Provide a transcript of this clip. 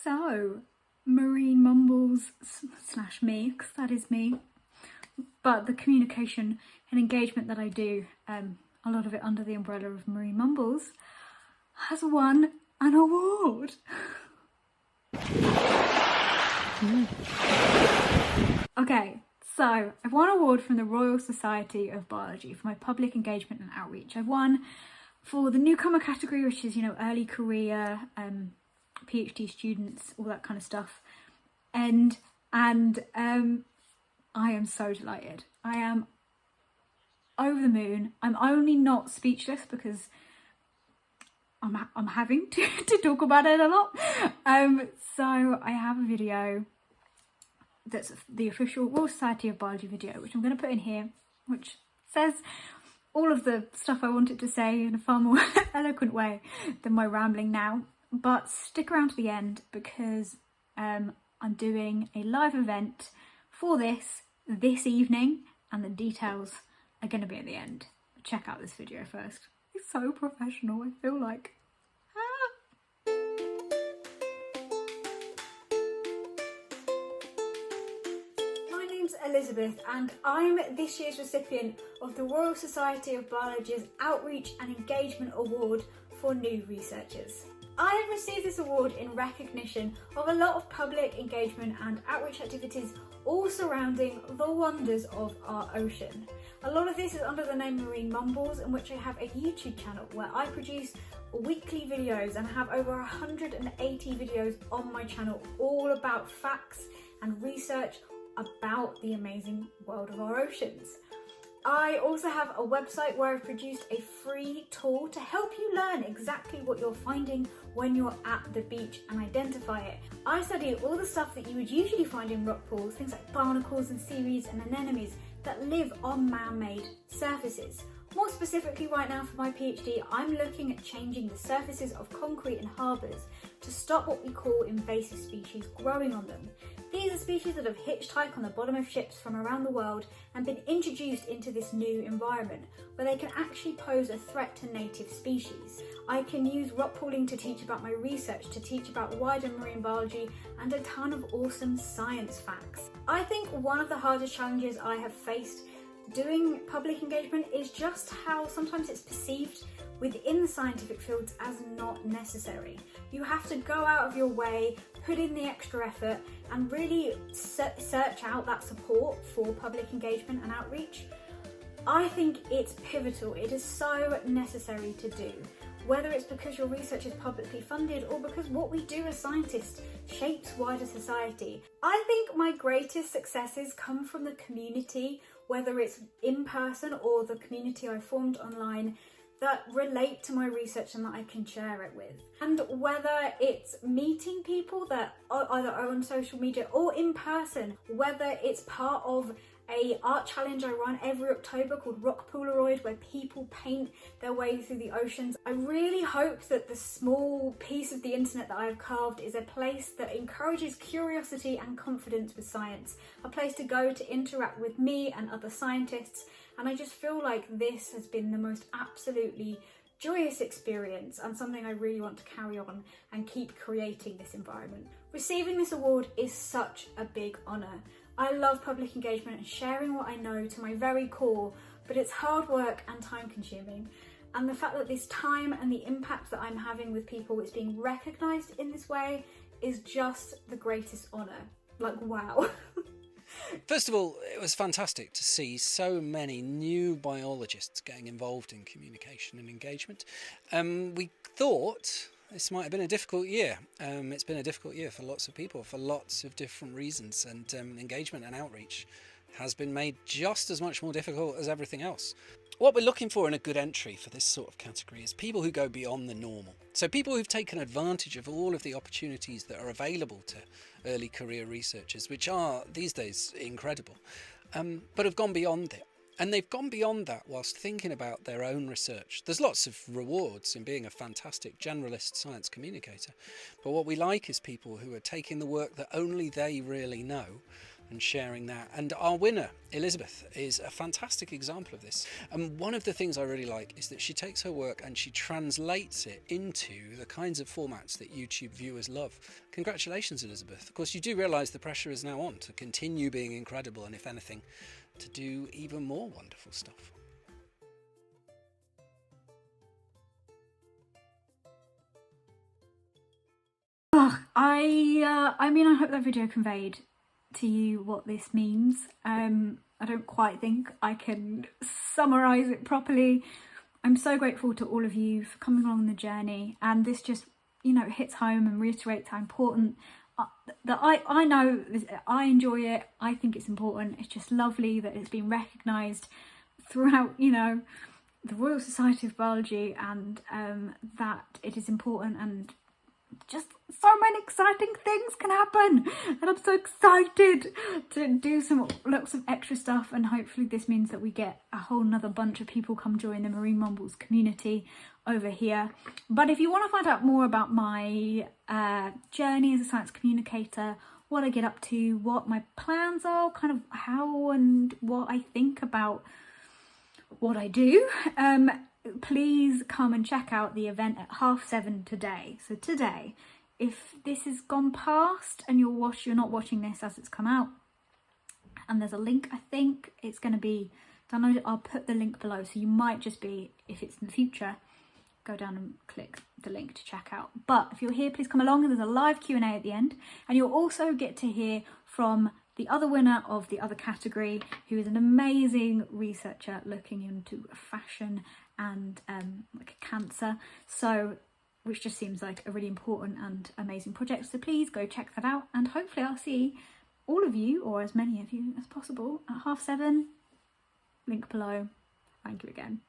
So, MarineMumbles / me, because that is me, but the communication and engagement that I do, a lot of it under the umbrella of MarineMumbles, has won an award. Okay, so I've won an award from the Royal Society of Biology for my public engagement and outreach. I've won for the newcomer category, which is, early career, PhD students, all that kind of stuff. And I am so delighted. I am over the moon. I'm only not speechless because I'm having to talk about it a lot. So I have a video that's the official Royal Society of Biology video, which I'm going to put in here, which says all of the stuff I wanted to say in a far more eloquent way than my rambling now. But stick around to the end because I'm doing a live event for this evening, and the details are going to be at the end. Check out this video first. It's so professional, I feel like. My name's Elizabeth, and I'm this year's recipient of the Royal Society of Biology's Outreach and Engagement Award for New Researchers. I have received this award in recognition of a lot of public engagement and outreach activities all surrounding the wonders of our ocean. A lot of this is under the name MarineMumbles, in which I have a YouTube channel where I produce weekly videos and have over 180 videos on my channel all about facts and research about the amazing world of our oceans. I also have a website where I've produced a free tool to help you learn exactly what you're finding when you're at the beach and identify it. I study all the stuff that you would usually find in rock pools, things like barnacles and seaweeds and anemones that live on man-made surfaces. More specifically right now for my PhD, I'm looking at changing the surfaces of concrete and harbours to stop what we call invasive species growing on them. These are species that have hitchhiked on the bottom of ships from around the world and been introduced into this new environment where they can actually pose a threat to native species. I can use rock pooling to teach about my research, to teach about wider marine biology and a ton of awesome science facts. I think one of the hardest challenges I have faced doing public engagement is just how sometimes it's perceived within the scientific fields as not necessary. You have to go out of your way, put in the extra effort, and really search out that support for public engagement and outreach. I think it's pivotal. It is so necessary to do, whether it's because your research is publicly funded or because what we do as scientists shapes wider society. I think my greatest successes come from the community, whether it's in person or the community I formed online, that relate to my research and that I can share it with. And whether it's meeting people that either are on social media or in person, whether it's part of a art challenge I run every October called Rock Polaroid, where people paint their way through the oceans. I really hope that the small piece of the internet that I've carved is a place that encourages curiosity and confidence with science, a place to go to interact with me and other scientists. And I just feel like this has been the most absolutely joyous experience and something I really want to carry on and keep creating this environment. Receiving this award is such a big honour. I love public engagement and sharing what I know to my very core, but it's hard work and time consuming. And the fact that this time and the impact that I'm having with people is being recognised in this way is just the greatest honour. Like, wow. First of all, it was fantastic to see so many new biologists getting involved in communication and engagement. We thought this might have been a difficult year. It's been a difficult year for lots of people for lots of different reasons, and engagement and outreach has been made just as much more difficult as everything else. What we're looking for in a good entry for this sort of category is people who go beyond the normal. So people who've taken advantage of all of the opportunities that are available to early career researchers, which are these days incredible, but have gone beyond it. And they've gone beyond that whilst thinking about their own research. There's lots of rewards in being a fantastic generalist science communicator, but what we like is people who are taking the work that only they really know and sharing that. And our winner, Elizabeth, is a fantastic example of this. And one of the things I really like is that she takes her work and she translates it into the kinds of formats that YouTube viewers love. Congratulations, Elizabeth. Of course, you do realise the pressure is now on to continue being incredible and, if anything, to do even more wonderful stuff. I mean, I hope that video conveyed to you what this means. I don't quite think I can summarise it properly. I'm so grateful to all of you for coming along the journey, and this just, you know, hits home and reiterates how important that I know. I enjoy it. I think it's important. It's just lovely that it's been recognised throughout, you know, the Royal Society of Biology, and that it is important, and just so many exciting things can happen, and I'm so excited to do lots of extra stuff, and hopefully this means that we get a whole nother bunch of people come join the MarineMumbles community over here. But if you want to find out more about my journey as a science communicator, what I get up to, what my plans are, kind of how and what I think about what I do, please come and check out the event at 7:30 today. So today, if this has gone past and you're not watching this as it's come out, and there's a link, I think it's going to be downloaded. I'll put the link below, so you might just be, if it's in the future, go down and click the link to check out. But if you're here, please come along, and there's a live Q&A at the end, and you'll also get to hear from the other winner of the other category, who is an amazing researcher looking into fashion and like cancer, so which just seems like a really important and amazing project. So please go check that out, and hopefully I'll see all of you, or as many of you as possible, at 7:30. Link below. Thank you again.